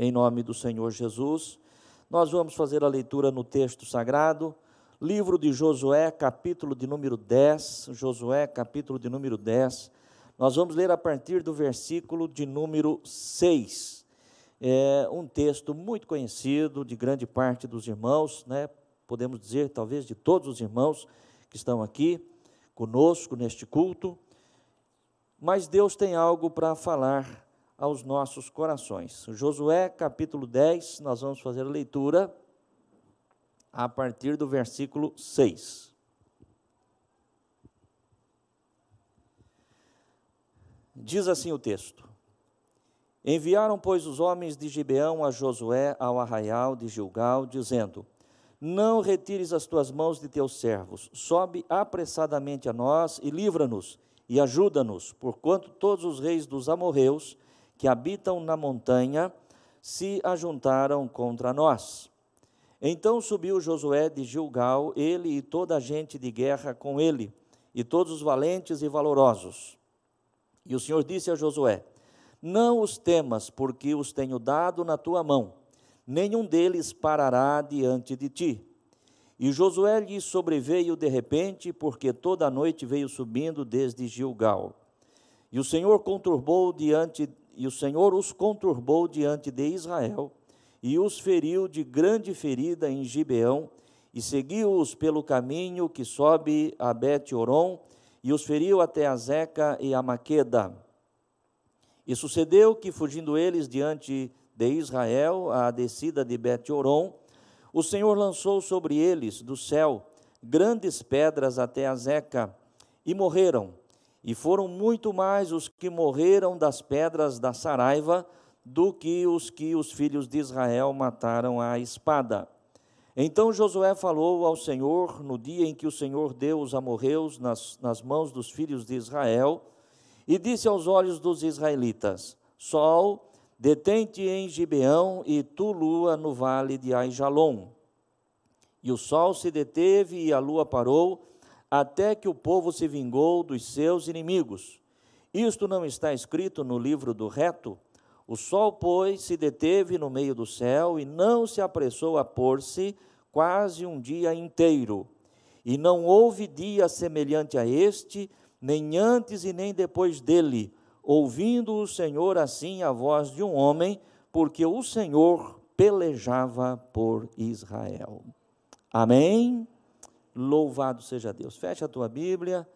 em nome do Senhor Jesus. Nós vamos fazer a leitura no texto sagrado, livro de Josué, capítulo de número 10, Josué, capítulo de número 10, nós vamos ler a partir do versículo de número 6, é um texto muito conhecido de grande parte dos irmãos, né? Podemos dizer, talvez, de todos os irmãos que estão aqui conosco neste culto, mas Deus tem algo para falar aos nossos corações. Josué, capítulo 10, nós vamos fazer a leitura a partir do versículo 6. Diz assim o texto: Enviaram, pois, os homens de Gibeão a Josué ao arraial de Gilgal, dizendo: Não retires as tuas mãos de teus servos, sobe apressadamente a nós e livra-nos e ajuda-nos, porquanto todos os reis dos amorreus que habitam na montanha se ajuntaram contra nós. Então subiu Josué de Gilgal, ele e toda a gente de guerra com ele, e todos os valentes e valorosos. E o Senhor disse a Josué: Não os temas, porque os tenho dado na tua mão, nenhum deles parará diante de ti. E Josué lhe sobreveio de repente, porque toda a noite veio subindo desde Gilgal. E o Senhor os conturbou diante de Israel, e os feriu de grande ferida em Gibeão, e seguiu-os pelo caminho que sobe a Bet-Horon, e os feriu até a Zeca e a Maqueda. E sucedeu que, fugindo eles diante de Israel, à descida de Bet-Horon, o Senhor lançou sobre eles do céu grandes pedras até a Zeca, e morreram. E foram muito mais os que morreram das pedras da Saraiva do que os filhos de Israel mataram à espada. Então Josué falou ao Senhor no dia em que o Senhor deu os amorreus nas mãos dos filhos de Israel, e disse aos olhos dos israelitas: Sol, detém-te em Gibeão, e tu, lua, no vale de Aijalon. E o sol se deteve e a lua parou, até que o povo se vingou dos seus inimigos. Isto não está escrito no livro do reto? O sol, pois, se deteve no meio do céu, e não se apressou a pôr-se quase um dia inteiro. E não houve dia semelhante a este, nem antes e nem depois dele, ouvindo o Senhor assim a voz de um homem, porque o Senhor pelejava por Israel. Amém? Louvado seja Deus. Feche a tua Bíblia,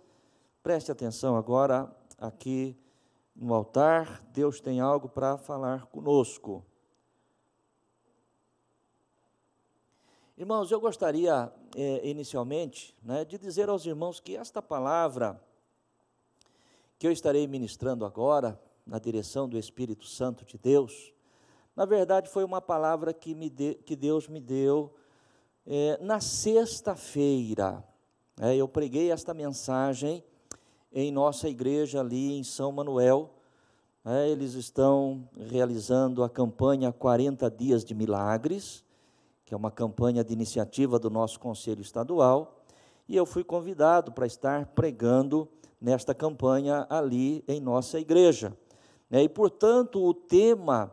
preste atenção agora aqui no altar. Deus tem algo para falar conosco. Irmãos, eu gostaria inicialmente, de dizer aos irmãos que esta palavra que eu estarei ministrando agora, na direção do Espírito Santo de Deus, na verdade foi uma palavra que Deus me deu na sexta-feira. Eu preguei esta mensagem em nossa igreja ali em São Manuel. Eles estão realizando a campanha 40 Dias de Milagres, que é uma campanha de iniciativa do nosso Conselho Estadual, e eu fui convidado para estar pregando nesta campanha ali em nossa igreja. E, portanto, o tema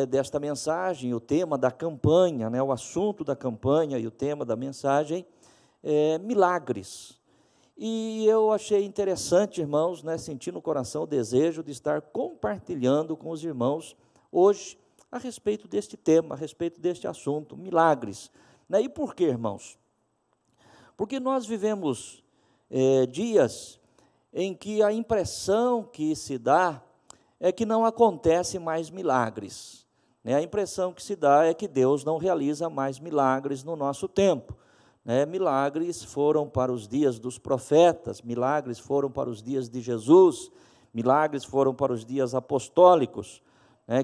desta mensagem, o tema da campanha, o assunto da campanha e o tema da mensagem é milagres. E eu achei interessante, irmãos, senti no coração o desejo de estar compartilhando com os irmãos hoje a respeito deste tema, a respeito deste assunto, milagres. E por quê, irmãos? Porque nós vivemos dias em que a impressão que se dá é que não acontece mais milagres. A impressão que se dá é que Deus não realiza mais milagres no nosso tempo. Milagres foram para os dias dos profetas, milagres foram para os dias de Jesus, milagres foram para os dias apostólicos,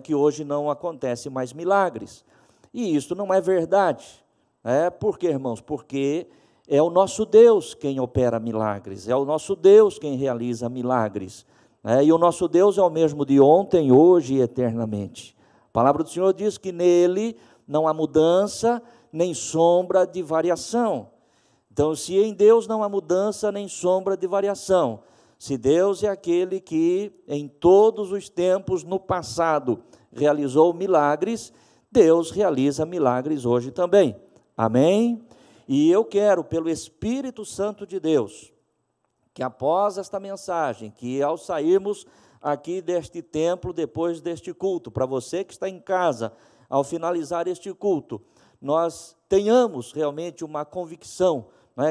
que hoje não acontece mais milagres. E isso não é verdade. Por quê, irmãos? Porque é o nosso Deus quem opera milagres, é o nosso Deus quem realiza milagres. E o nosso Deus é o mesmo de ontem, hoje e eternamente. A palavra do Senhor diz que nele não há mudança, nem sombra de variação. Então, se em Deus não há mudança, nem sombra de variação, se Deus é aquele que em todos os tempos no passado realizou milagres, Deus realiza milagres hoje também. Amém? E eu quero, pelo Espírito Santo de Deus, que após esta mensagem, que ao sairmos aqui deste templo, depois deste culto, para você que está em casa, ao finalizar este culto, nós tenhamos realmente uma convicção,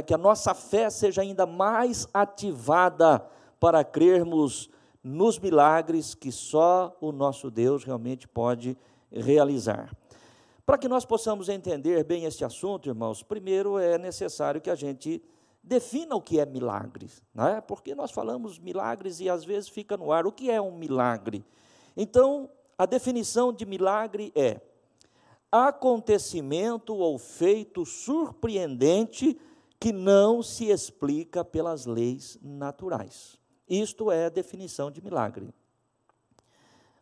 que a nossa fé seja ainda mais ativada para crermos nos milagres que só o nosso Deus realmente pode realizar. Para que nós possamos entender bem este assunto, irmãos, primeiro é necessário que a gente defina o que é milagre, porque nós falamos milagres e às vezes fica no ar, o que é um milagre? Então, a definição de milagre é acontecimento ou feito surpreendente que não se explica pelas leis naturais. Isto é a definição de milagre.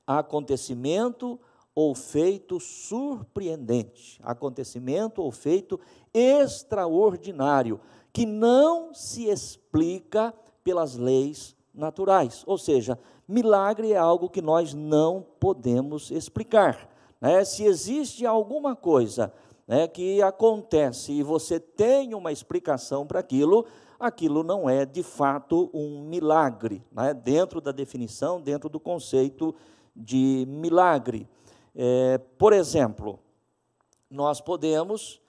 Acontecimento ou feito surpreendente, acontecimento ou feito extraordinário, que não se explica pelas leis naturais. Ou seja, milagre é algo que nós não podemos explicar. Se existe alguma coisa que acontece e você tem uma explicação para aquilo, aquilo não é de fato um milagre, dentro da definição, dentro do conceito de milagre. Por exemplo, nós podemos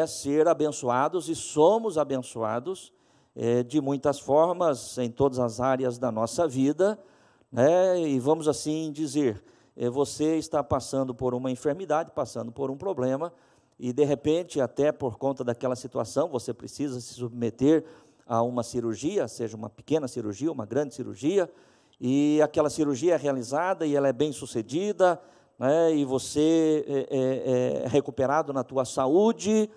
ser abençoados e somos abençoados de muitas formas, em todas as áreas da nossa vida, e vamos assim dizer, você está passando por uma enfermidade, passando por um problema, e de repente, até por conta daquela situação, você precisa se submeter a uma cirurgia, seja uma pequena cirurgia, uma grande cirurgia, e aquela cirurgia é realizada e ela é bem sucedida, e você é recuperado na tua saúde,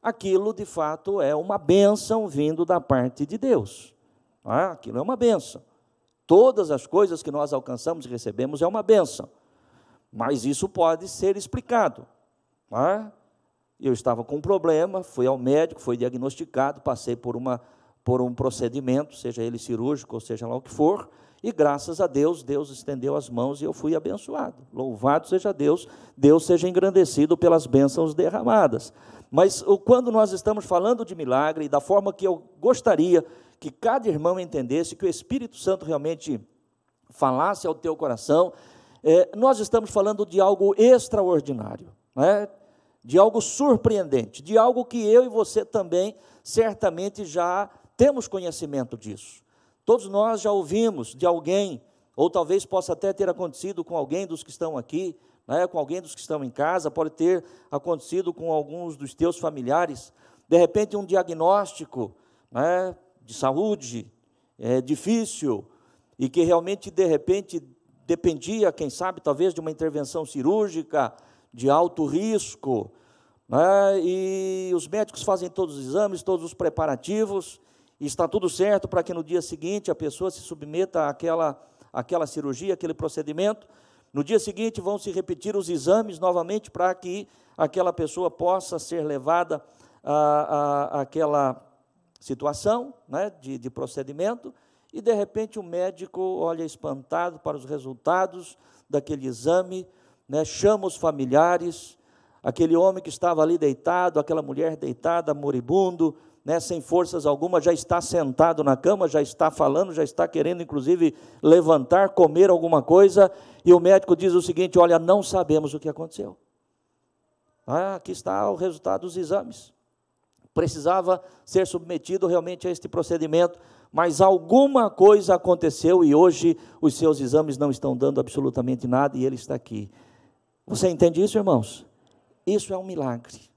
aquilo de fato é uma bênção vindo da parte de Deus. Aquilo é uma bênção. Todas as coisas que nós alcançamos e recebemos é uma bênção. Mas isso pode ser explicado. Eu estava com um problema, fui ao médico, fui diagnosticado, passei por um procedimento, seja ele cirúrgico, ou seja lá o que for, e graças a Deus, Deus estendeu as mãos e eu fui abençoado. Louvado seja Deus, Deus seja engrandecido pelas bênçãos derramadas. Mas quando nós estamos falando de milagre, e da forma que eu gostaria que cada irmão entendesse, que o Espírito Santo realmente falasse ao teu coração, nós estamos falando de algo extraordinário, de algo surpreendente, de algo que eu e você também certamente já temos conhecimento disso. Todos nós já ouvimos de alguém, ou talvez possa até ter acontecido com alguém dos que estão aqui, com alguém dos que estão em casa, pode ter acontecido com alguns dos teus familiares, de repente um diagnóstico de saúde difícil, e que realmente de repente dependia, quem sabe, talvez de uma intervenção cirúrgica de alto risco, e os médicos fazem todos os exames, todos os preparativos, e está tudo certo para que no dia seguinte a pessoa se submeta àquela cirurgia, aquele procedimento. No dia seguinte vão se repetir os exames novamente para que aquela pessoa possa ser levada àquela situação de procedimento, e de repente o médico olha espantado para os resultados daquele exame, chama os familiares, aquele homem que estava ali deitado, aquela mulher deitada, moribundo, sem forças alguma, já está sentado na cama, já está falando, já está querendo inclusive levantar, comer alguma coisa, e o médico diz o seguinte: olha, não sabemos o que aconteceu. Aqui está o resultado dos exames. Precisava ser submetido realmente a este procedimento, mas alguma coisa aconteceu e hoje os seus exames não estão dando absolutamente nada e ele está aqui. Você entende isso, irmãos? Isso é um milagre.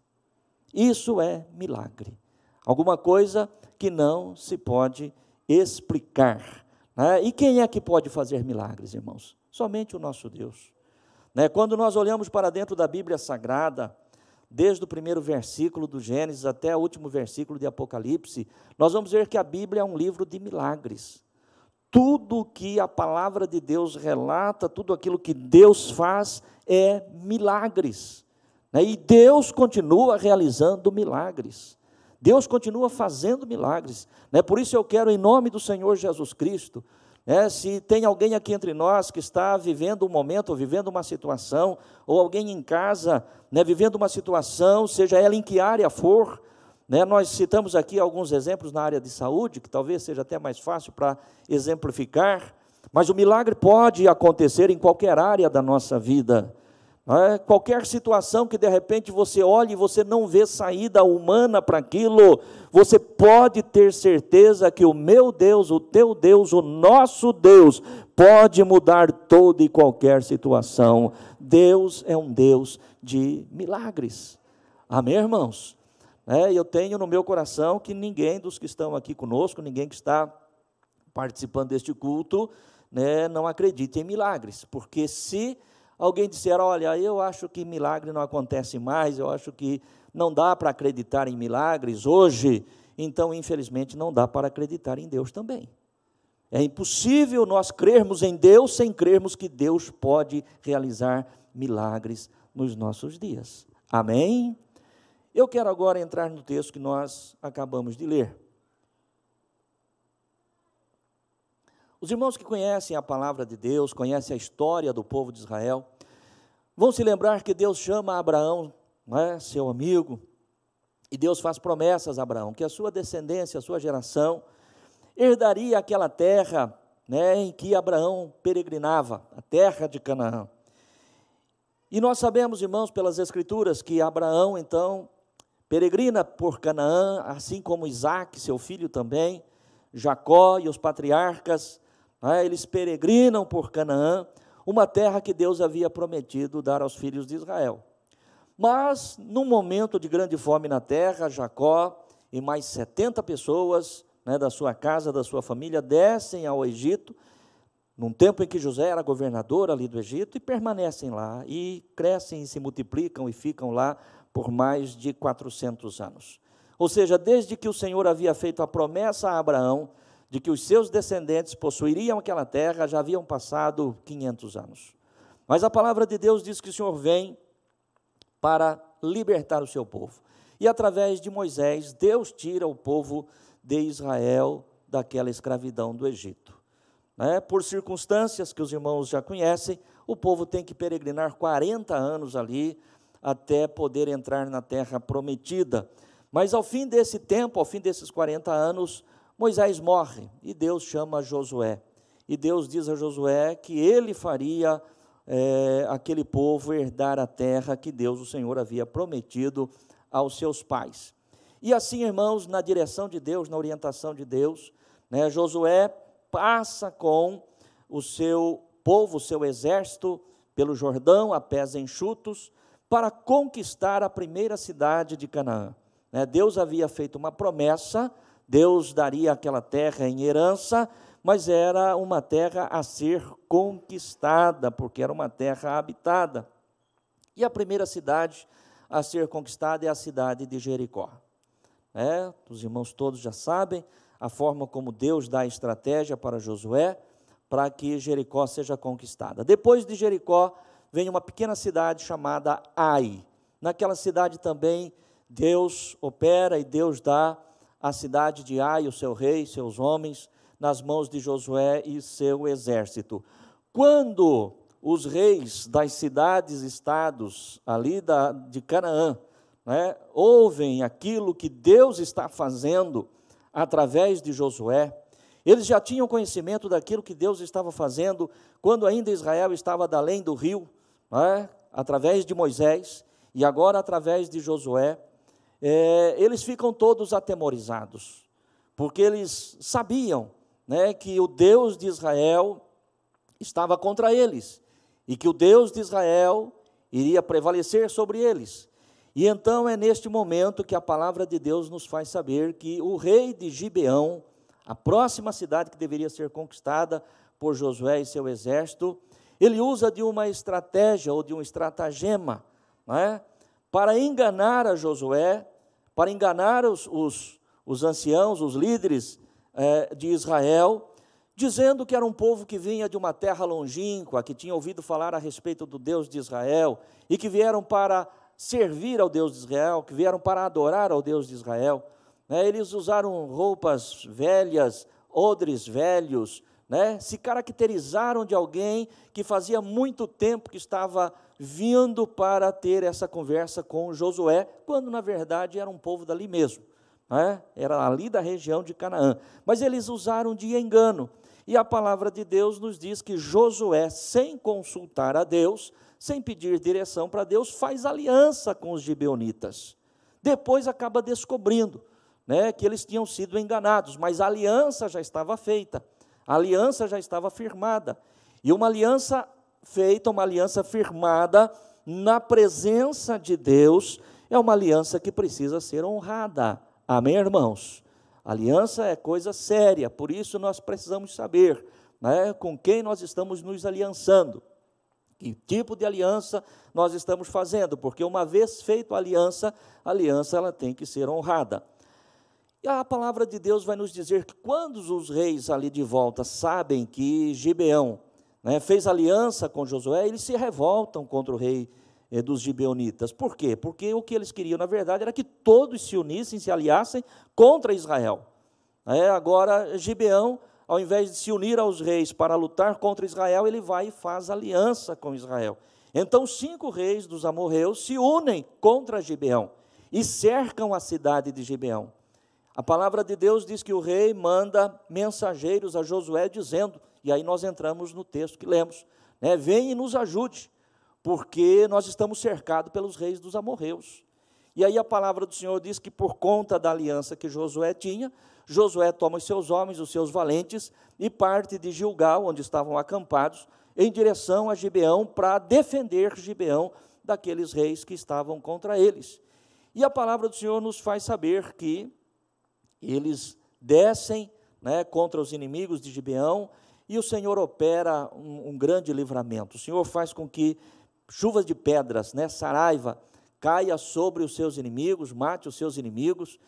Isso é milagre. Alguma coisa que não se pode explicar. E quem é que pode fazer milagres, irmãos? Somente o nosso Deus. Quando nós olhamos para dentro da Bíblia Sagrada, desde o primeiro versículo do Gênesis até o último versículo de Apocalipse, nós vamos ver que a Bíblia é um livro de milagres. Tudo que a palavra de Deus relata, tudo aquilo que Deus faz é milagres. E Deus continua realizando milagres. Deus continua fazendo milagres. Por isso eu quero, em nome do Senhor Jesus Cristo, Se tem alguém aqui entre nós que está vivendo um momento, ou vivendo uma situação, ou alguém em casa, vivendo uma situação, seja ela em que área for, nós citamos aqui alguns exemplos na área de saúde, que talvez seja até mais fácil para exemplificar, mas o milagre pode acontecer em qualquer área da nossa vida. Qualquer situação que de repente você olhe e você não vê saída humana para aquilo, você pode ter certeza que o meu Deus, o teu Deus, o nosso Deus, pode mudar toda e qualquer situação. Deus é um Deus de milagres. Amém, irmãos? Eu tenho no meu coração que ninguém dos que estão aqui conosco, ninguém que está participando deste culto, não acredita em milagres, porque se alguém disser, olha, eu acho que milagre não acontece mais, eu acho que não dá para acreditar em milagres hoje, então, infelizmente, não dá para acreditar em Deus também. É impossível nós crermos em Deus sem crermos que Deus pode realizar milagres nos nossos dias. Amém? Eu quero agora entrar no texto que nós acabamos de ler. Os irmãos que conhecem a palavra de Deus, conhecem a história do povo de Israel, vão se lembrar que Deus chama Abraão, seu amigo, e Deus faz promessas a Abraão, que a sua descendência, a sua geração, herdaria aquela terra em que Abraão peregrinava, a terra de Canaã. E nós sabemos, irmãos, pelas Escrituras, que Abraão, então, peregrina por Canaã, assim como Isaque, seu filho também, Jacó e os patriarcas, eles peregrinam por Canaã, uma terra que Deus havia prometido dar aos filhos de Israel. Mas, num momento de grande fome na terra, Jacó e mais 70 pessoas da sua casa, da sua família, descem ao Egito, num tempo em que José era governador ali do Egito, e permanecem lá, e crescem, e se multiplicam, e ficam lá por mais de 400 anos. Ou seja, desde que o Senhor havia feito a promessa a Abraão, de que os seus descendentes possuiriam aquela terra, já haviam passado 500 anos. Mas a palavra de Deus diz que o Senhor vem para libertar o seu povo. E através de Moisés, Deus tira o povo de Israel daquela escravidão do Egito. Por circunstâncias que os irmãos já conhecem, o povo tem que peregrinar 40 anos ali, até poder entrar na terra prometida. Mas ao fim desse tempo, ao fim desses 40 anos, Moisés morre, e Deus chama Josué. E Deus diz a Josué que ele faria aquele povo herdar a terra que Deus, o Senhor, havia prometido aos seus pais. E assim, irmãos, na direção de Deus, na orientação de Deus, Josué passa com o seu povo, o seu exército, pelo Jordão, a pés enxutos, para conquistar a primeira cidade de Canaã. Deus havia feito uma promessa, Deus daria aquela terra em herança, mas era uma terra a ser conquistada, porque era uma terra habitada. E a primeira cidade a ser conquistada é a cidade de Jericó. Os irmãos todos já sabem a forma como Deus dá a estratégia para Josué, para que Jericó seja conquistada. Depois de Jericó, vem uma pequena cidade chamada Ai. Naquela cidade também, Deus opera e Deus dá a cidade de Ai, o seu rei, seus homens, nas mãos de Josué e seu exército. Quando os reis das cidades-estados ali de Canaã, ouvem aquilo que Deus está fazendo através de Josué, eles já tinham conhecimento daquilo que Deus estava fazendo quando ainda Israel estava da além do rio, através de Moisés, e agora através de Josué. Eles ficam todos atemorizados, porque eles sabiam que o Deus de Israel estava contra eles, e que o Deus de Israel iria prevalecer sobre eles. E então é neste momento que a palavra de Deus nos faz saber que o rei de Gibeão, a próxima cidade que deveria ser conquistada por Josué e seu exército, ele usa de uma estratégia ou de um estratagema, para enganar a Josué, para enganar os anciãos, os líderes de Israel, dizendo que era um povo que vinha de uma terra longínqua, que tinha ouvido falar a respeito do Deus de Israel, e que vieram para servir ao Deus de Israel, que vieram para adorar ao Deus de Israel. Eles usaram roupas velhas, odres velhos, né, se caracterizaram de alguém que fazia muito tempo que estava vindo para ter essa conversa com Josué, quando na verdade era um povo dali mesmo, né, era ali da região de Canaã, mas eles usaram de engano, e a palavra de Deus nos diz que Josué, sem consultar a Deus, sem pedir direção para Deus, faz aliança com os gibeonitas, depois acaba descobrindo, né, que eles tinham sido enganados, mas a aliança já estava feita, a aliança já estava firmada, e uma aliança feita, uma aliança firmada na presença de Deus, é uma aliança que precisa ser honrada, amém, irmãos? Aliança é coisa séria, por isso nós precisamos saber, né, com quem nós estamos nos aliançando, que tipo de aliança nós estamos fazendo, porque uma vez feita a aliança ela tem que ser honrada. E a palavra de Deus vai nos dizer que quando os reis ali de volta sabem que Gibeão, né, fez aliança com Josué, eles se revoltam contra o rei dos gibeonitas. Por quê? Porque o que eles queriam, na verdade, era que todos se unissem, se aliassem contra Israel. Agora, Gibeão, ao invés de se unir aos reis para lutar contra Israel, ele vai e faz aliança com Israel. Então, 5 reis dos amorreus se unem contra Gibeão e cercam a cidade de Gibeão. A palavra de Deus diz que o rei manda mensageiros a Josué dizendo, e aí nós entramos no texto que lemos, né, vem e nos ajude, porque nós estamos cercados pelos reis dos amorreus. E aí a palavra do Senhor diz que por conta da aliança que Josué tinha, Josué toma os seus homens, os seus valentes, e parte de Gilgal, onde estavam acampados, em direção a Gibeão, para defender Gibeão daqueles reis que estavam contra eles. E a palavra do Senhor nos faz saber que eles descem, né, contra os inimigos de Gibeão, e o Senhor opera um grande livramento. O Senhor faz com que chuvas de pedras, né, saraiva, caia sobre os seus inimigos, mate os seus inimigos.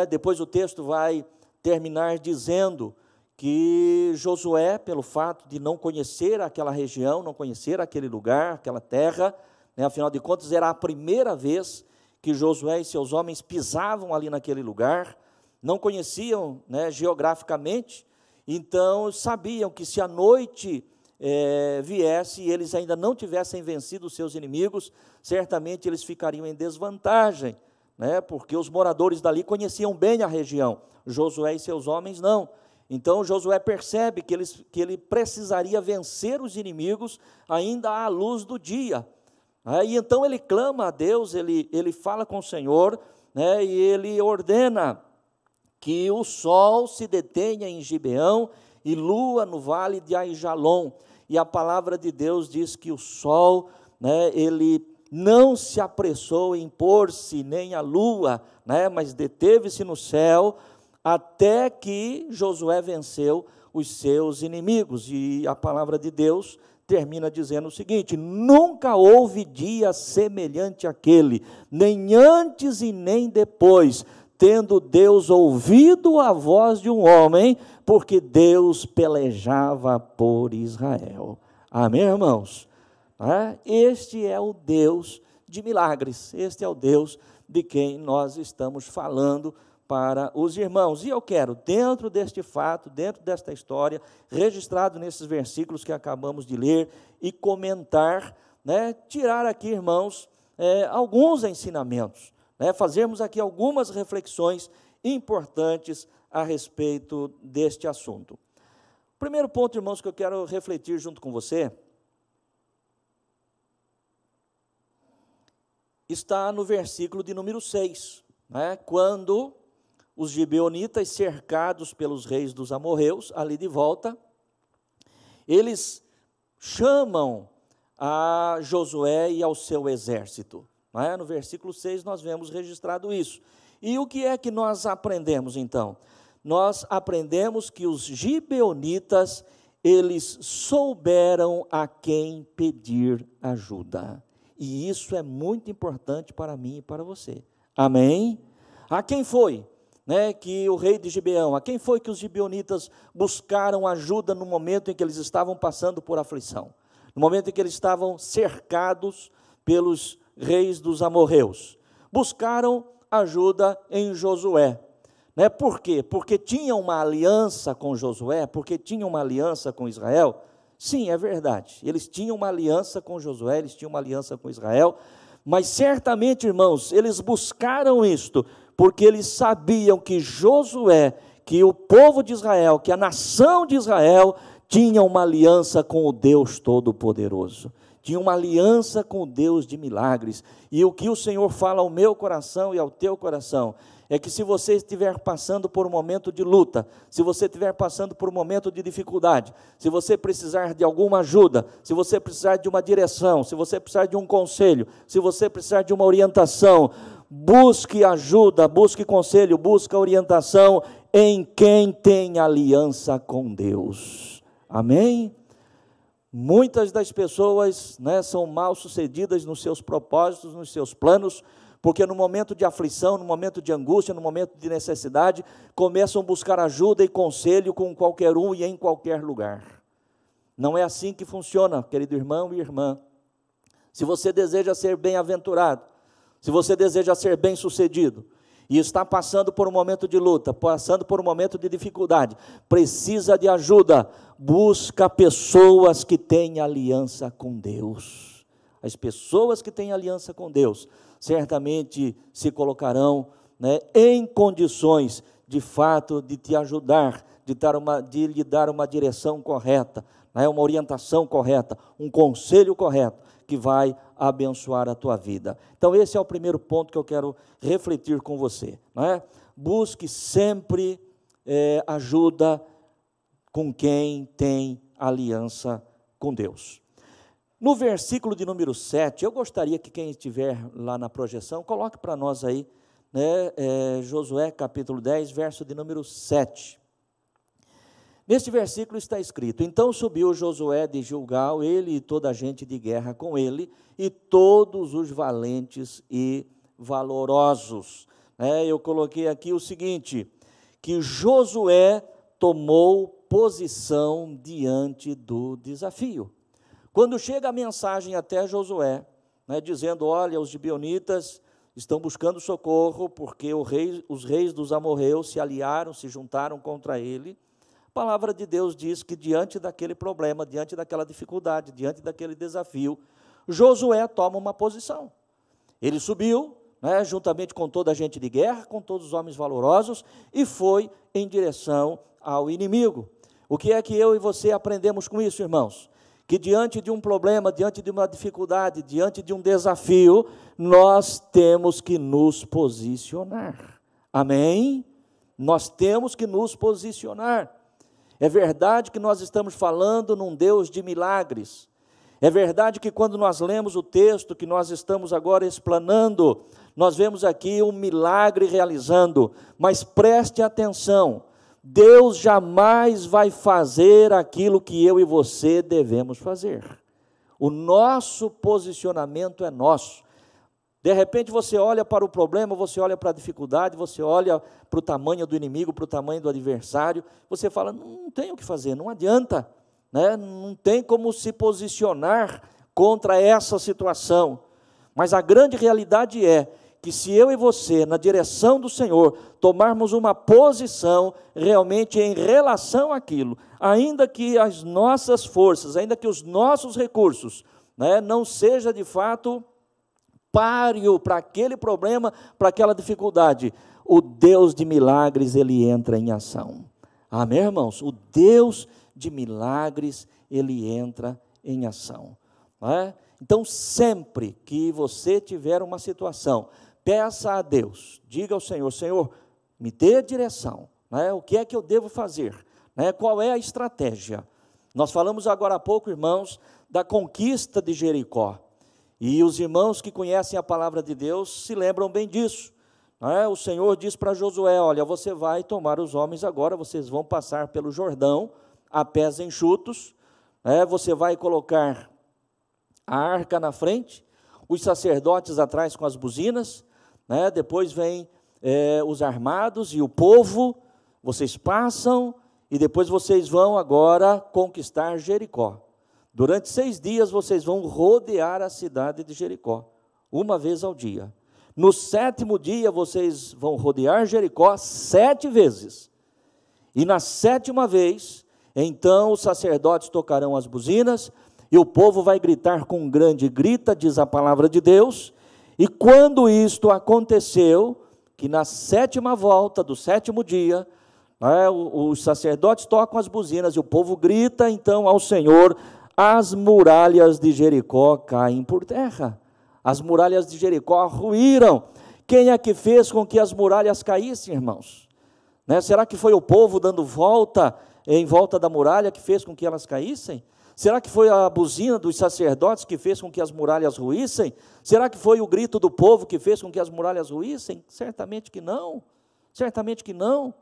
Depois o texto vai terminar dizendo que Josué, pelo fato de não conhecer aquela região, não conhecer aquele lugar, aquela terra, né, afinal de contas era a primeira vez que Josué e seus homens pisavam ali naquele lugar, não conheciam, né, geograficamente, então sabiam que se a noite viesse e eles ainda não tivessem vencido os seus inimigos, certamente eles ficariam em desvantagem, né, porque os moradores dali conheciam bem a região, Josué e seus homens não. Então Josué percebe que ele precisaria vencer os inimigos ainda à luz do dia, e então ele clama a Deus, ele fala com o Senhor, né, e ele ordena que o sol se detenha em Gibeão e lua no vale de Aijalon. E a palavra de Deus diz que o sol, né, ele não se apressou em pôr-se, nem a lua, né, mas deteve-se no céu, até que Josué venceu os seus inimigos. E a palavra de Deus termina dizendo o seguinte: nunca houve dia semelhante àquele, nem antes e nem depois, tendo Deus ouvido a voz de um homem, porque Deus pelejava por Israel. Amém, irmãos? Este é o Deus de milagres, este é o Deus de quem nós estamos falando para os irmãos. E eu quero, dentro deste fato, dentro desta história, registrado nesses versículos que acabamos de ler e comentar, né, tirar aqui, irmãos, alguns ensinamentos, fazermos aqui algumas reflexões importantes a respeito deste assunto. O primeiro ponto, irmãos, que eu quero refletir junto com você, está no versículo de número 6, quando os gibeonitas, cercados pelos reis dos amorreus, ali de volta, eles chamam a Josué e ao seu exército. No versículo 6 nós vemos registrado isso. E o que é que nós aprendemos então? Nós aprendemos que os gibeonitas, eles souberam a quem pedir ajuda. E isso é muito importante para mim e para você. Amém? A quem foi, que o rei de Gibeão, a quem foi que os gibeonitas buscaram ajuda no momento em que eles estavam passando por aflição? No momento em que eles estavam cercados pelos reis dos amorreus? Buscaram ajuda em Josué. Né? Por quê? Porque tinha uma aliança com Josué, porque tinha uma aliança com Israel. Sim, é verdade, eles tinham uma aliança com Josué, eles tinham uma aliança com Israel, mas certamente, irmãos, eles buscaram isto, porque eles sabiam que Josué, que o povo de Israel, que a nação de Israel, tinha uma aliança com o Deus Todo-Poderoso, tinha uma aliança com o Deus de milagres. E o que o Senhor fala ao meu coração e ao teu coração, é que se você estiver passando por um momento de luta, se você estiver passando por um momento de dificuldade, se você precisar de alguma ajuda, se você precisar de uma direção, se você precisar de um conselho, se você precisar de uma orientação, busque ajuda, busque conselho, busque orientação em quem tem aliança com Deus. Amém? Muitas das pessoas, né, são mal sucedidas nos seus propósitos, nos seus planos, porque no momento de aflição, no momento de angústia, no momento de necessidade, começam a buscar ajuda e conselho com qualquer um e em qualquer lugar. Não é assim que funciona, querido irmão e irmã. Se você deseja ser bem-aventurado, se você deseja ser bem-sucedido, e está passando por um momento de luta, passando por um momento de dificuldade, precisa de ajuda, busca pessoas que têm aliança com Deus. As pessoas que têm aliança com Deus, certamente se colocarão, né, em condições, de fato, de te ajudar, de lhe dar uma direção correta, né, uma orientação correta, um conselho correto, que vai abençoar a tua vida. Então esse é o primeiro ponto que eu quero refletir com você, não é? Busque sempre ajuda com quem tem aliança com Deus. No versículo de número 7, eu gostaria que quem estiver lá na projeção, coloque para nós aí, né, Josué capítulo 10, verso de número 7. Neste versículo está escrito: então subiu Josué de Gilgal, ele e toda a gente de guerra com ele, e todos os valentes e valorosos. Eu coloquei aqui o seguinte, que Josué tomou posição diante do desafio. Quando chega a mensagem até Josué, dizendo: olha, os gibeonitas estão buscando socorro, porque os reis dos amorreus se aliaram, se juntaram contra ele. A palavra de Deus diz que diante daquele problema, diante daquela dificuldade, diante daquele desafio, Josué toma uma posição. Ele subiu, juntamente com toda a gente de guerra, com todos os homens valorosos, e foi em direção ao inimigo. O que é que eu e você aprendemos com isso, irmãos? Que diante de um problema, diante de uma dificuldade, diante de um desafio, nós temos que nos posicionar. Amém? Nós temos que nos posicionar. É verdade que nós estamos falando num Deus de milagres. É verdade que quando nós lemos o texto que nós estamos agora explanando, nós vemos aqui um milagre realizando, mas preste atenção, Deus jamais vai fazer aquilo que eu e você devemos fazer. O nosso posicionamento é nosso. De repente você olha para o problema, você olha para a dificuldade, você olha para o tamanho do inimigo, para o tamanho do adversário, você fala: não tem o que fazer, não adianta, não tem como se posicionar contra essa situação. Mas a grande realidade é que se eu e você, na direção do Senhor, tomarmos uma posição realmente em relação àquilo, ainda que as nossas forças, ainda que os nossos recursos, não seja de fato páreo para aquele problema, para aquela dificuldade, o Deus de milagres, ele entra em ação. Amém, irmãos? O Deus de milagres, ele entra em ação. Então, sempre que você tiver uma situação, peça a Deus, diga ao Senhor: Senhor, me dê a direção, o que é que eu devo fazer, qual é a estratégia. Nós falamos agora há pouco, irmãos, da conquista de Jericó. E os irmãos que conhecem a palavra de Deus se lembram bem disso. O Senhor diz para Josué: olha, você vai tomar os homens agora, vocês vão passar pelo Jordão, a pés enxutos, você vai colocar a arca na frente, os sacerdotes atrás com as buzinas, depois vem os armados e o povo, vocês passam, e depois vocês vão agora conquistar Jericó. Durante 6 dias vocês vão rodear a cidade de Jericó, uma vez ao dia. No 7º dia vocês vão rodear Jericó 7 vezes. E na 7ª vez, então os sacerdotes tocarão as buzinas, e o povo vai gritar com grande grita, diz a palavra de Deus. E quando isto aconteceu, que na 7ª volta do 7º dia, os sacerdotes tocam as buzinas e o povo grita então ao Senhor, as muralhas de Jericó caem por terra. As muralhas de Jericó ruíram. Quem é que fez com que as muralhas caíssem, irmãos? Será que foi o povo dando volta em volta da muralha que fez com que elas caíssem? Será que foi a buzina dos sacerdotes que fez com que as muralhas ruíssem? Será que foi o grito do povo que fez com que as muralhas ruíssem? Certamente que não. Certamente que não.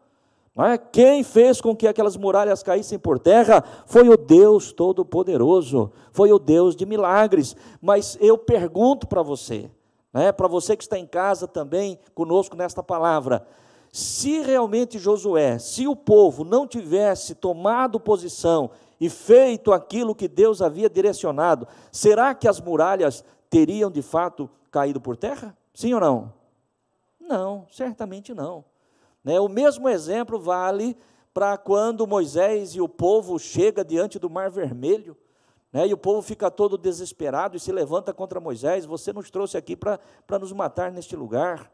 Quem fez com que aquelas muralhas caíssem por terra foi o Deus Todo-Poderoso, foi o Deus de milagres. Mas eu pergunto para você que está em casa também conosco nesta palavra, se realmente Josué, se o povo não tivesse tomado posição e feito aquilo que Deus havia direcionado, será que as muralhas teriam de fato caído por terra? Sim ou não? Não, certamente não. O mesmo exemplo vale para quando Moisés e o povo chegam diante do Mar Vermelho, e o povo fica todo desesperado e se levanta contra Moisés. Você nos trouxe aqui para nos matar neste lugar,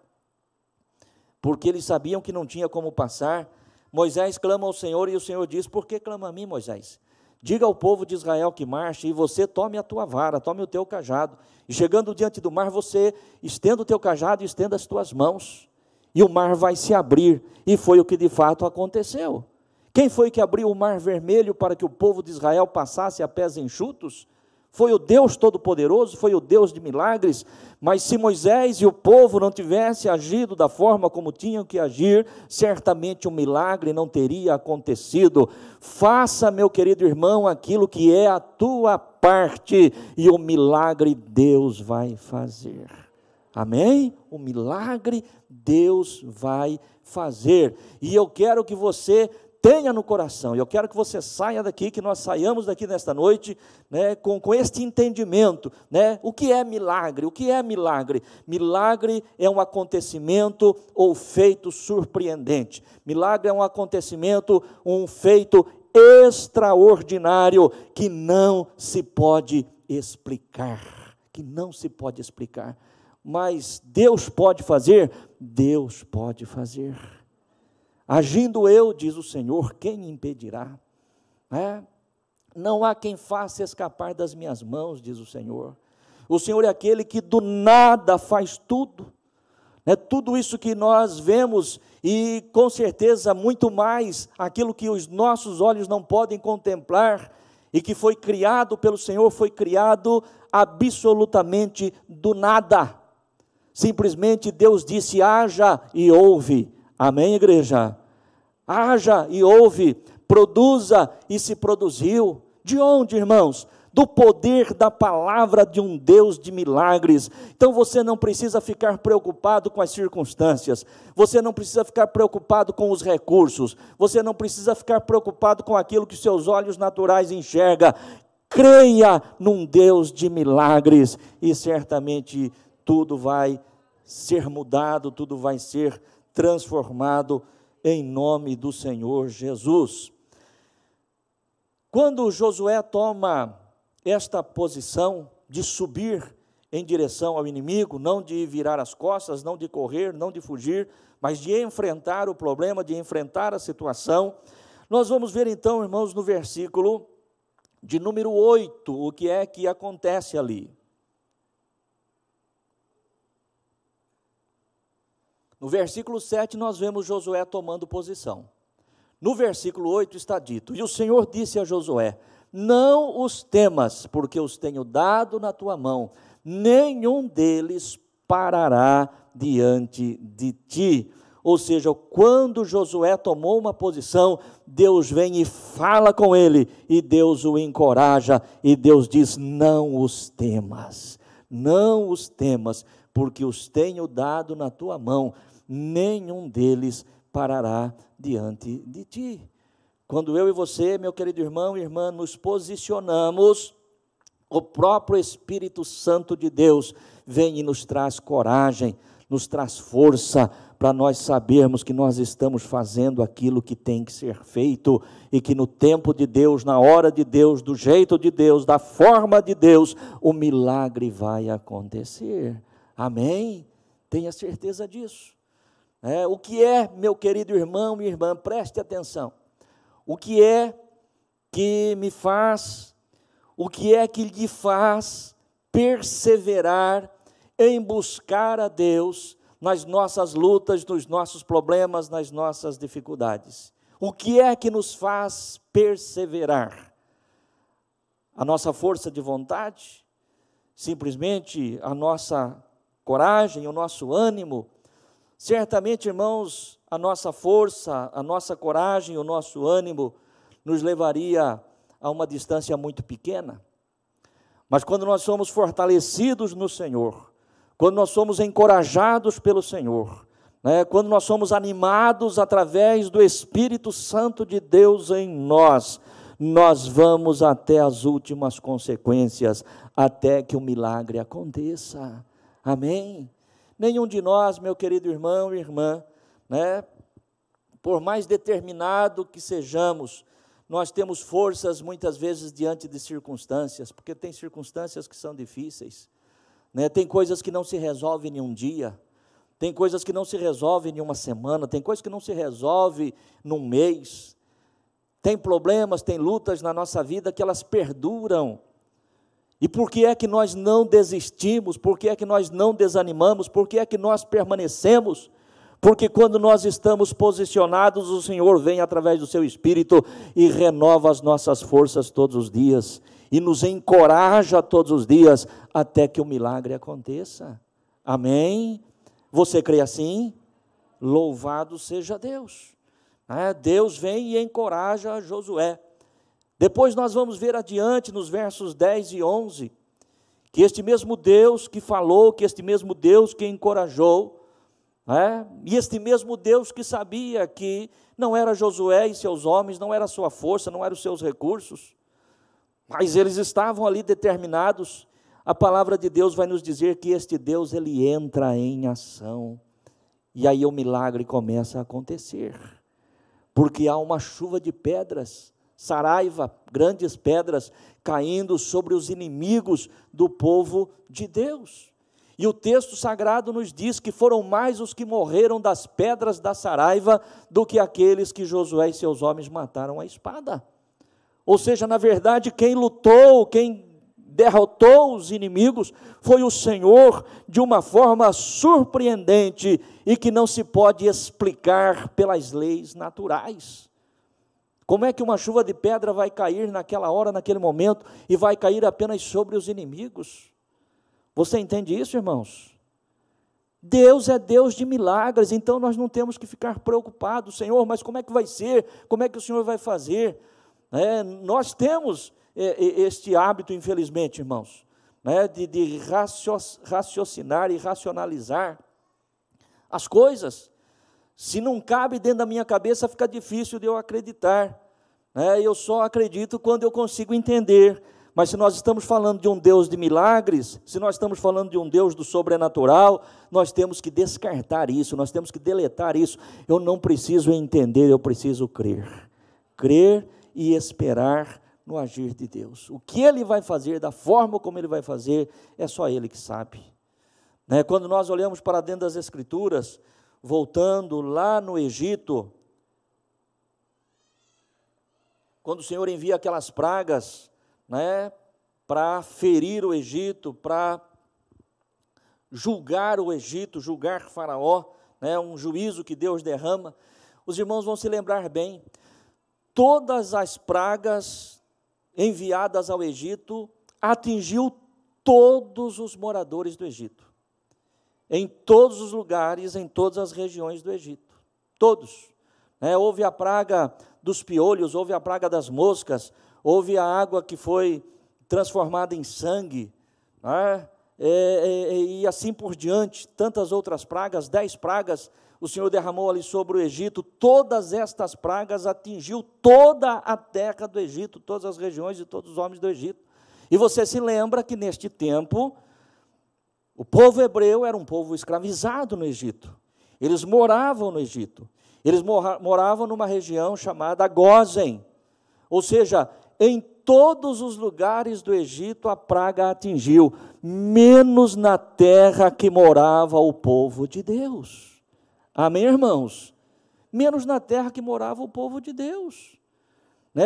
porque eles sabiam que não tinha como passar. Moisés clama ao Senhor e o Senhor diz, por que clama a mim, Moisés? Diga ao povo de Israel que marche, e você tome a tua vara, tome o teu cajado, e chegando diante do mar, você estenda o teu cajado e estenda as tuas mãos, e o mar vai se abrir. E foi o que de fato aconteceu. Quem foi que abriu o Mar Vermelho para que o povo de Israel passasse a pés enxutos? Foi o Deus Todo-Poderoso, foi o Deus de milagres. Mas se Moisés e o povo não tivessem agido da forma como tinham que agir, certamente o milagre não teria acontecido. Faça, meu querido irmão, aquilo que é a tua parte, e o milagre Deus vai fazer. Amém? O milagre Deus vai fazer. E eu quero que você tenha no coração, eu quero que você saia daqui, que nós saiamos daqui nesta noite, com este entendimento, o que é milagre? O que é milagre? Milagre é um acontecimento ou feito surpreendente. Milagre é um acontecimento, um feito extraordinário, que não se pode explicar, mas Deus pode fazer? Deus pode fazer. Agindo eu, diz o Senhor, quem impedirá? Não há quem faça escapar das minhas mãos, diz o Senhor. O Senhor é aquele que do nada faz tudo. Tudo isso que nós vemos, e com certeza muito mais, aquilo que os nossos olhos não podem contemplar, e que foi criado pelo Senhor, foi criado absolutamente do nada. Simplesmente Deus disse, haja e houve. Amém, igreja? Haja e houve, produza e se produziu. De onde, irmãos? Do poder da palavra de um Deus de milagres. Então você não precisa ficar preocupado com as circunstâncias, você não precisa ficar preocupado com os recursos, você não precisa ficar preocupado com aquilo que seus olhos naturais enxergam. Creia num Deus de milagres, e certamente tudo vai ser mudado, tudo vai ser transformado em nome do Senhor Jesus. Quando Josué toma esta posição de subir em direção ao inimigo, não de virar as costas, não de correr, não de fugir, mas de enfrentar o problema, de enfrentar a situação, nós vamos ver então, irmãos, no versículo de número 8, o que é que acontece ali. No versículo 7 nós vemos Josué tomando posição. No versículo 8 está dito, e o Senhor disse a Josué, não os temas, porque os tenho dado na tua mão, nenhum deles parará diante de ti. Ou seja, quando Josué tomou uma posição, Deus vem e fala com ele, e Deus o encoraja, e Deus diz, não os temas, porque os tenho dado na tua mão, nenhum deles parará diante de ti. Quando eu e você, meu querido irmão e irmã, nos posicionamos, o próprio Espírito Santo de Deus vem e nos traz coragem, nos traz força para nós sabermos que nós estamos fazendo aquilo que tem que ser feito e que no tempo de Deus, na hora de Deus, do jeito de Deus, da forma de Deus, o milagre vai acontecer. Amém? Tenha certeza disso. O que é, meu querido irmão e irmã, preste atenção, o que é que me faz, o que é que lhe faz perseverar em buscar a Deus nas nossas lutas, nos nossos problemas, nas nossas dificuldades? O que é que nos faz perseverar? A nossa força de vontade? Simplesmente a nossa coragem, o nosso ânimo? Certamente, irmãos, a nossa força, a nossa coragem, o nosso ânimo nos levaria a uma distância muito pequena. Mas quando nós somos fortalecidos no Senhor, quando nós somos encorajados pelo Senhor, quando nós somos animados através do Espírito Santo de Deus em nós, nós vamos até as últimas consequências, até que o milagre aconteça. Amém? Nenhum de nós, meu querido irmão e irmã, por mais determinado que sejamos, nós temos forças muitas vezes diante de circunstâncias, porque tem circunstâncias que são difíceis, tem coisas que não se resolvem em um dia, tem coisas que não se resolvem em uma semana, tem coisas que não se resolvem num mês, tem problemas, tem lutas na nossa vida que elas perduram. E por que é que nós não desistimos? Por que é que nós não desanimamos? Por que é que nós permanecemos? Porque quando nós estamos posicionados, o Senhor vem através do seu Espírito e renova as nossas forças todos os dias, e nos encoraja todos os dias, até que o milagre aconteça. Amém? Você crê assim? Louvado seja Deus. Deus vem e encoraja Josué. Depois nós vamos ver adiante, nos versos 10 e 11, que este mesmo Deus que falou, que este mesmo Deus que encorajou, e este mesmo Deus que sabia que não era Josué e seus homens, não era a sua força, não eram os seus recursos, mas eles estavam ali determinados. A palavra de Deus vai nos dizer que este Deus, ele entra em ação, e aí o milagre começa a acontecer, porque há uma chuva de pedras, saraiva, grandes pedras, caindo sobre os inimigos do povo de Deus. E o texto sagrado nos diz que foram mais os que morreram das pedras da saraiva do que aqueles que Josué e seus homens mataram à espada. Ou seja, na verdade, quem lutou, quem derrotou os inimigos foi o Senhor de uma forma surpreendente e que não se pode explicar pelas leis naturais. Como é que uma chuva de pedra vai cair naquela hora, naquele momento, e vai cair apenas sobre os inimigos? Você entende isso, irmãos? Deus é Deus de milagres, então nós não temos que ficar preocupados. Senhor, mas como é que vai ser? Como é que o Senhor vai fazer? Nós temos este hábito, infelizmente, irmãos, de raciocinar e racionalizar as coisas. Se não cabe dentro da minha cabeça, fica difícil de eu acreditar. Eu só acredito quando eu consigo entender. Mas se nós estamos falando de um Deus de milagres, se nós estamos falando de um Deus do sobrenatural, nós temos que descartar isso, nós temos que deletar isso. Eu não preciso entender, eu preciso crer. Crer e esperar no agir de Deus. O que Ele vai fazer, da forma como Ele vai fazer, é só Ele que sabe. Quando nós olhamos para dentro das Escrituras, voltando lá no Egito, quando o Senhor envia aquelas pragas, para ferir o Egito, para julgar o Egito, julgar Faraó, um juízo que Deus derrama, os irmãos vão se lembrar bem, todas as pragas enviadas ao Egito atingiu todos os moradores do Egito, em todos os lugares, em todas as regiões do Egito, todos. Houve a praga dos piolhos, houve a praga das moscas, houve a água que foi transformada em sangue, e assim por diante, tantas outras pragas, 10 pragas, o Senhor derramou ali sobre o Egito. Todas estas pragas atingiu toda a terra do Egito, todas as regiões e todos os homens do Egito. E você se lembra que neste tempo, O povo hebreu era um povo escravizado no Egito. Eles moravam no Egito. Eles moravam numa região chamada Gósen. Ou seja, em todos os lugares do Egito a praga atingiu, menos na terra que morava o povo de Deus. Amém, irmãos? Menos na terra que morava o povo de Deus.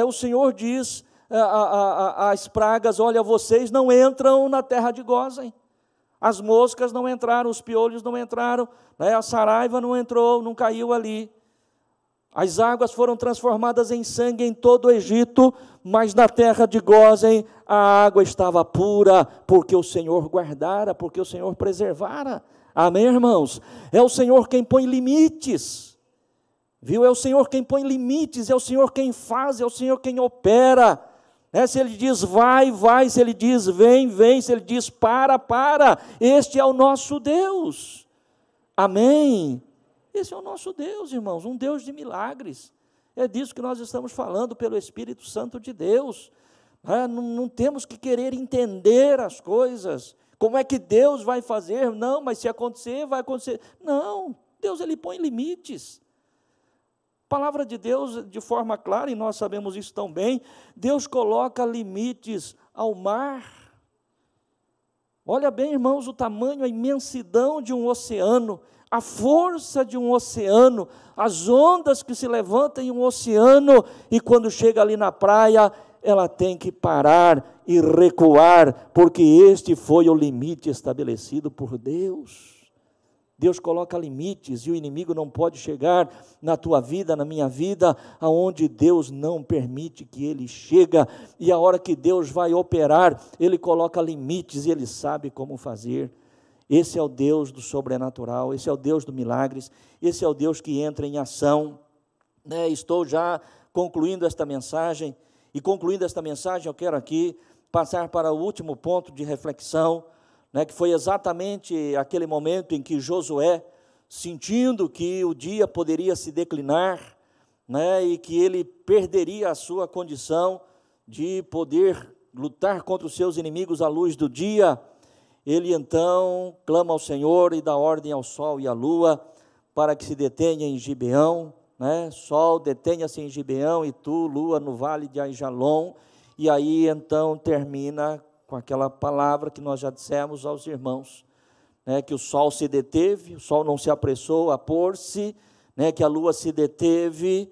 O Senhor diz às pragas: olha, vocês não entram na terra de Gósen. As moscas não entraram, os piolhos não entraram, a saraiva não entrou, não caiu ali. As águas foram transformadas em sangue em todo o Egito, mas na terra de Gósen a água estava pura, porque o Senhor guardara, porque o Senhor preservara. Amém, irmãos? É o Senhor quem põe limites, viu? É o Senhor quem põe limites, é o Senhor quem faz, é o Senhor quem opera. Se Ele diz vai, vai, se Ele diz vem, vem, se Ele diz para, este é o nosso Deus. Amém? Esse é o nosso Deus, irmãos, um Deus de milagres. É disso que nós estamos falando pelo Espírito Santo de Deus. Não temos que querer entender as coisas. Como é que Deus vai fazer? Não, mas se acontecer, vai acontecer. Não, Deus, Ele põe limites. A palavra de Deus, de forma clara, e nós sabemos isso tão bem, Deus coloca limites ao mar. Olha bem, irmãos, o tamanho, a imensidão de um oceano, a força de um oceano, as ondas que se levantam em um oceano, e quando chega ali na praia, ela tem que parar e recuar, porque este foi o limite estabelecido por Deus. Deus coloca limites, e o inimigo não pode chegar na tua vida, na minha vida, aonde Deus não permite que ele chegue, e a hora que Deus vai operar, Ele coloca limites, e Ele sabe como fazer. Esse é o Deus do sobrenatural, esse é o Deus do milagres, esse é o Deus que entra em ação. Estou já concluindo esta mensagem, e concluindo esta mensagem eu quero aqui passar para o último ponto de reflexão, que foi exatamente aquele momento em que Josué, sentindo que o dia poderia se declinar, e que ele perderia a sua condição de poder lutar contra os seus inimigos à luz do dia, ele então clama ao Senhor e dá ordem ao sol e à lua para que se detenha em Gibeão, Sol, detenha-se em Gibeão, e tu, lua, no vale de Aijalon. E aí então termina com aquela palavra que nós já dissemos aos irmãos, que o sol se deteve, o sol não se apressou a pôr-se, que a lua se deteve,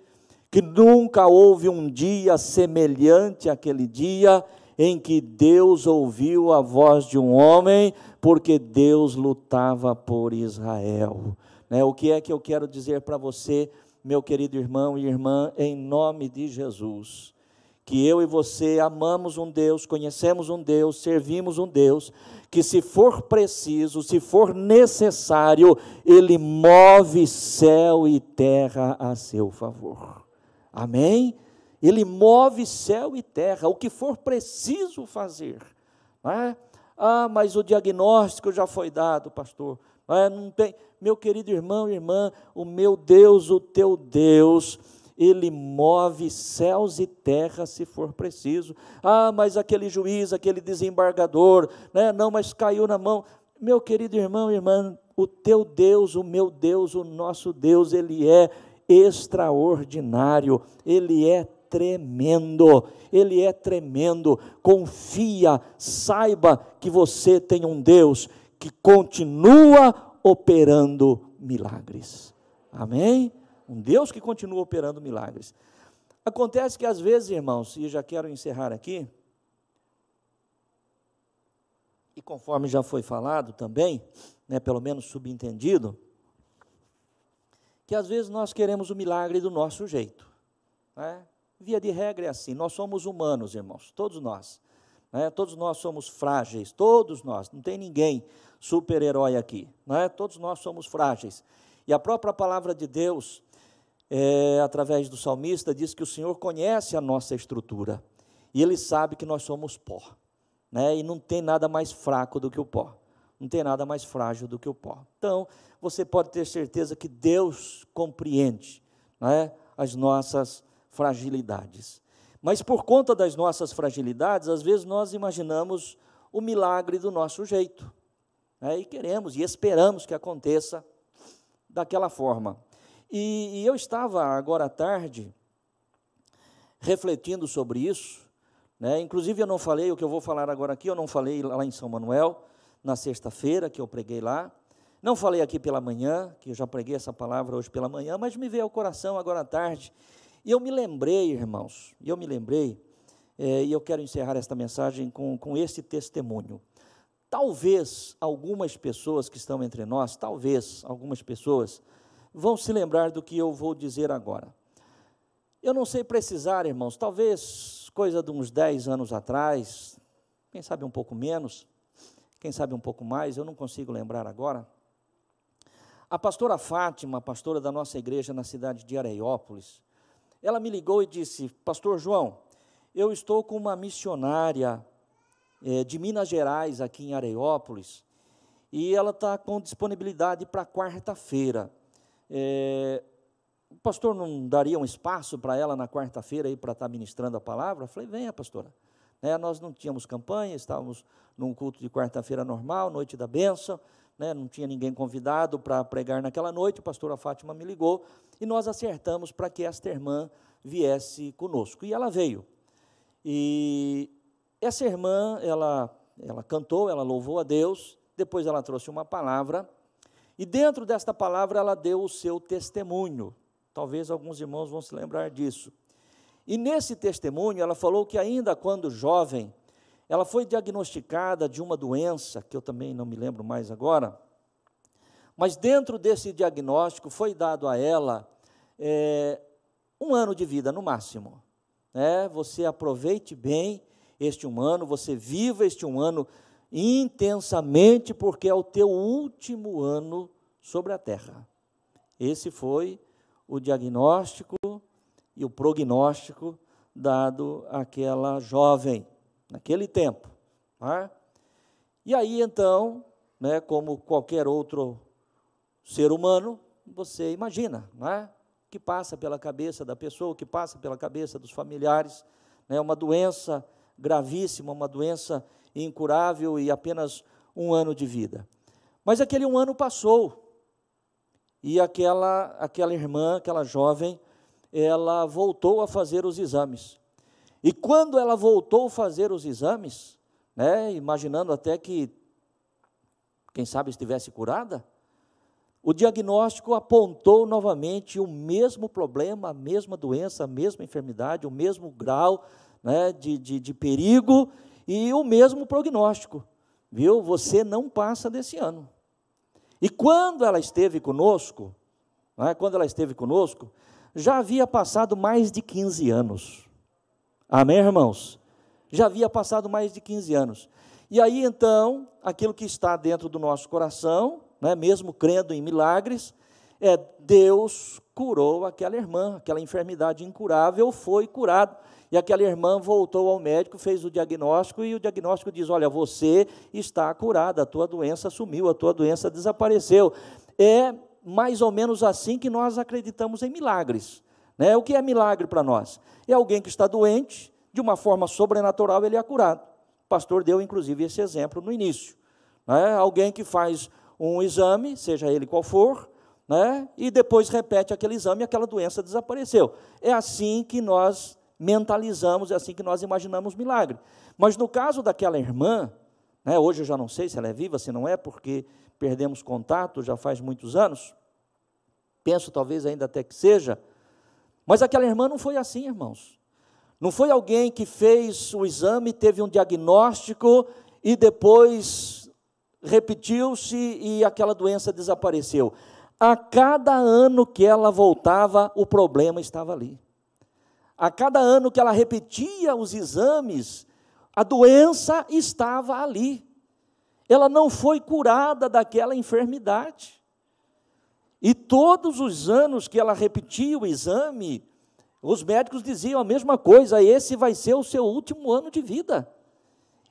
que nunca houve um dia semelhante àquele dia em que Deus ouviu a voz de um homem, porque Deus lutava por Israel. O que é que eu quero dizer para você, meu querido irmão e irmã, em nome de Jesus? Que eu e você amamos um Deus, conhecemos um Deus, servimos um Deus, que se for preciso, se for necessário, Ele move céu e terra a seu favor. Amém? Ele move céu e terra, o que for preciso fazer. Mas o diagnóstico já foi dado, pastor. Não tem. Meu querido irmão e irmã, o meu Deus, o teu Deus, Ele move céus e terra se for preciso. Mas aquele juiz, aquele desembargador, não, mas caiu na mão. Meu querido irmão e irmã, o teu Deus, o meu Deus, o nosso Deus, Ele é extraordinário, Ele é tremendo, Ele é tremendo. Confia, saiba que você tem um Deus que continua operando milagres. Amém? Um Deus que continua operando milagres. Acontece que às vezes, irmãos, e já quero encerrar aqui, e conforme já foi falado também, pelo menos subentendido, que às vezes nós queremos o milagre do nosso jeito. Via de regra é assim, nós somos humanos, irmãos, todos nós. Todos nós somos frágeis, todos nós, não tem ninguém super-herói aqui. Todos nós somos frágeis. E a própria palavra de Deus, através do salmista, diz que o Senhor conhece a nossa estrutura, e Ele sabe que nós somos pó, e não tem nada mais fraco do que o pó, não tem nada mais frágil do que o pó. Então, você pode ter certeza que Deus compreende as nossas fragilidades, mas por conta das nossas fragilidades, às vezes nós imaginamos o milagre do nosso jeito, né? E queremos e esperamos que aconteça daquela forma. E eu estava agora à tarde refletindo sobre isso, né? Inclusive eu não falei, o que eu vou falar agora aqui, eu não falei lá em São Manuel, na sexta-feira que eu preguei lá, não falei aqui pela manhã, que eu já preguei essa palavra hoje pela manhã, mas me veio ao coração agora à tarde, e eu me lembrei, irmãos, e eu quero encerrar esta mensagem com esse testemunho. Talvez algumas pessoas que estão entre nós, talvez algumas pessoas vão se lembrar do que eu vou dizer agora. Eu não sei precisar, irmãos, talvez coisa de uns 10 anos atrás, quem sabe um pouco menos, quem sabe um pouco mais, eu não consigo lembrar agora. A pastora Fátima, pastora da nossa igreja na cidade de Areiópolis, ela me ligou e disse: pastor João, eu estou com uma missionária de Minas Gerais, aqui em Areiópolis, e ela está com disponibilidade para quarta-feira. O pastor não daria um espaço para ela na quarta-feira para estar ministrando a palavra? Eu falei: venha, pastora. Nós não tínhamos campanha, estávamos num culto de quarta-feira normal, noite da bênção, não tinha ninguém convidado para pregar naquela noite. A pastora Fátima me ligou e nós acertamos para que esta irmã viesse conosco, e ela veio. E essa irmã, ela cantou, ela louvou a Deus, depois ela trouxe uma palavra, e dentro desta palavra ela deu o seu testemunho. Talvez alguns irmãos vão se lembrar disso. E nesse testemunho ela falou que ainda quando jovem, ela foi diagnosticada de uma doença, que eu também não me lembro mais agora, mas dentro desse diagnóstico foi dado a ela 1 ano de vida no máximo. Você aproveite bem este 1 ano, você viva este 1 ano intensamente, porque é o teu último ano sobre a terra. Esse foi o diagnóstico e o prognóstico dado àquela jovem, naquele tempo. E aí, então, como qualquer outro ser humano, você imagina, o que passa pela cabeça da pessoa, o que passa pela cabeça dos familiares, uma doença gravíssima, uma doença incurável e apenas 1 ano de vida. Mas aquele 1 ano passou, e aquela irmã, aquela jovem, ela voltou a fazer os exames. E quando ela voltou a fazer os exames, imaginando até que, quem sabe, estivesse curada, o diagnóstico apontou novamente o mesmo problema, a mesma doença, a mesma enfermidade, o mesmo grau de perigo e o mesmo prognóstico. Viu? Você não passa desse ano. E quando ela esteve conosco, já havia passado mais de 15 anos. Amém, irmãos? Já havia passado mais de 15 anos. E aí, então, aquilo que está dentro do nosso coração, mesmo crendo em milagres, Deus curou aquela irmã, aquela enfermidade incurável foi curada. E aquela irmã voltou ao médico, fez o diagnóstico, e o diagnóstico diz: olha, você está curada, a tua doença sumiu, a tua doença desapareceu. É mais ou menos assim que nós acreditamos em milagres. O que é milagre para nós? É alguém que está doente, de uma forma sobrenatural ele é curado. O pastor deu, inclusive, esse exemplo no início. Alguém que faz um exame, seja ele qual for, e depois repete aquele exame e aquela doença desapareceu. É assim que nós mentalizamos, é assim que nós imaginamos milagre. Mas no caso daquela irmã, hoje eu já não sei se ela é viva, se não é, porque perdemos contato já faz muitos anos, penso talvez ainda até que seja, mas aquela irmã não foi assim, irmãos. Não foi alguém que fez o exame, teve um diagnóstico e depois repetiu-se e aquela doença desapareceu. A cada ano que ela voltava, o problema estava ali. A cada ano que ela repetia os exames, a doença estava ali. Ela não foi curada daquela enfermidade. E todos os anos que ela repetia o exame, os médicos diziam a mesma coisa: esse vai ser o seu último ano de vida.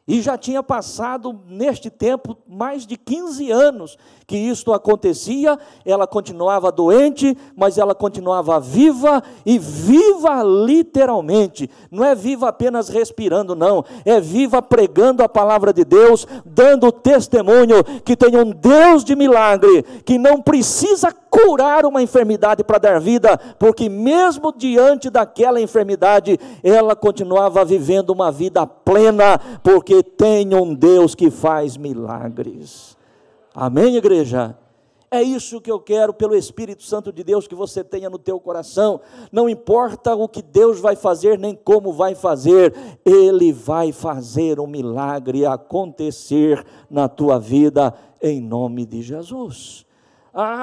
E já tinha passado, neste tempo, mais de 15 anos que isto acontecia. Ela continuava doente, mas ela continuava viva, e viva literalmente. Não é viva apenas respirando, não. É viva pregando a palavra de Deus, dando testemunho que tem um Deus de milagre, que não precisa curar uma enfermidade para dar vida, porque mesmo diante daquela enfermidade, ela continuava vivendo uma vida plena, porque tem um Deus que faz milagres. Amém, igreja? É isso que eu quero, pelo Espírito Santo de Deus, que você tenha no teu coração. Não importa o que Deus vai fazer, nem como vai fazer, Ele vai fazer um milagre acontecer na tua vida, em nome de Jesus.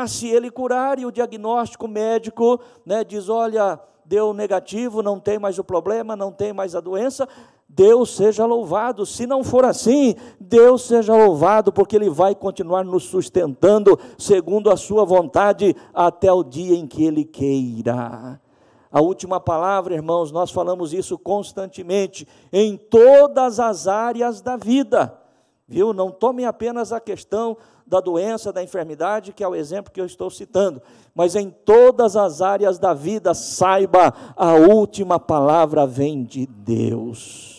Se Ele curar e o diagnóstico médico, diz, olha, deu negativo, não tem mais o problema, não tem mais a doença, Deus seja louvado. Se não for assim, Deus seja louvado, porque Ele vai continuar nos sustentando, segundo a sua vontade, até o dia em que Ele queira. A última palavra, irmãos, nós falamos isso constantemente, em todas as áreas da vida, viu? Não tomem apenas a questão da doença, da enfermidade, que é o exemplo que eu estou citando, mas em todas as áreas da vida, saiba, a última palavra vem de Deus.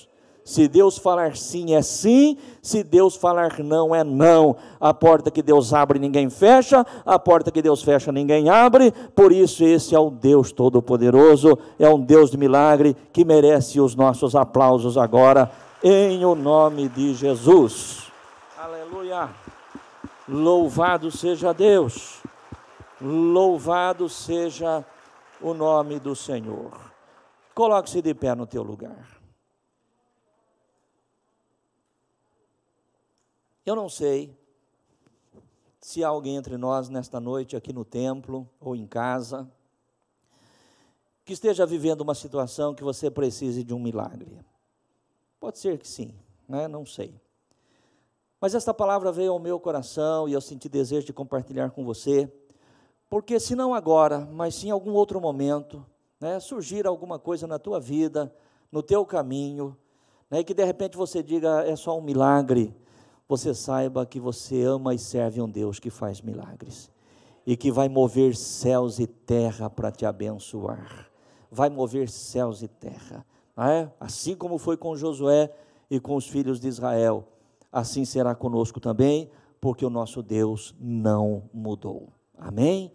Se Deus falar sim, é sim. Se Deus falar não, é não. A porta que Deus abre, ninguém fecha. A porta que Deus fecha, ninguém abre. Por isso, esse é o Deus Todo-Poderoso. É um Deus de milagre, que merece os nossos aplausos agora, em o nome de Jesus. Aleluia. Louvado seja Deus. Louvado seja o nome do Senhor. Coloque-se de pé no teu lugar. Eu não sei se há alguém entre nós nesta noite, aqui no templo ou em casa, que esteja vivendo uma situação que você precise de um milagre. Pode ser que sim, não sei. Mas esta palavra veio ao meu coração e eu senti desejo de compartilhar com você, porque se não agora, mas sim em algum outro momento, surgir alguma coisa na tua vida, no teu caminho, e que de repente você diga, é só um milagre, você saiba que você ama e serve um Deus que faz milagres, e que vai mover céus e terra para te abençoar, vai mover céus e terra, assim como foi com Josué e com os filhos de Israel, assim será conosco também, porque o nosso Deus não mudou. Amém?